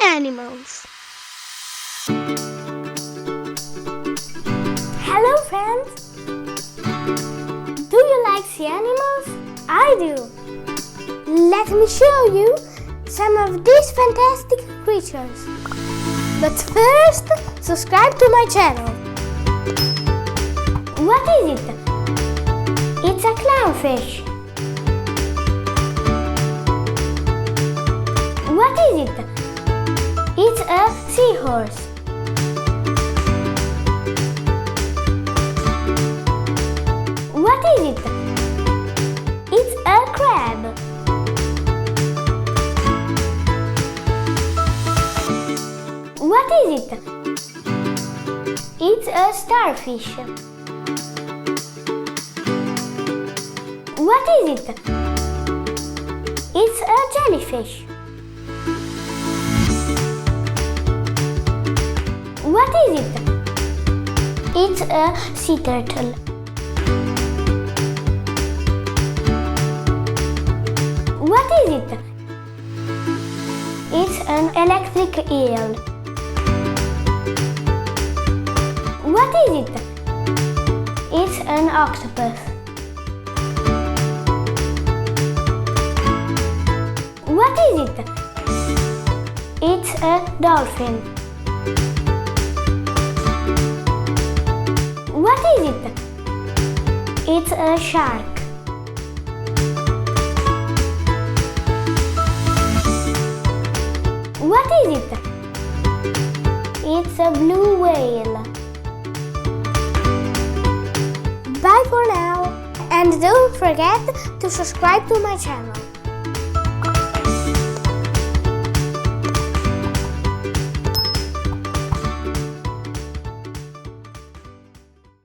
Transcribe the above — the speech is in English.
Animals. Hello friends! Do you like sea animals? I do! Let me show you some of these fantastic creatures. But first, subscribe to my channel. What is it? It's a clownfish. What is it? It's a seahorse. What is it? It's a crab. What is it? It's a starfish. What is it? It's a jellyfish. What is it? It's a sea turtle. What is it? It's an electric eel. What is it? It's an octopus. What is it? It's a dolphin. What is it? It's a shark. What is it? It's a blue whale. Bye for now, and don't forget to subscribe to my channel.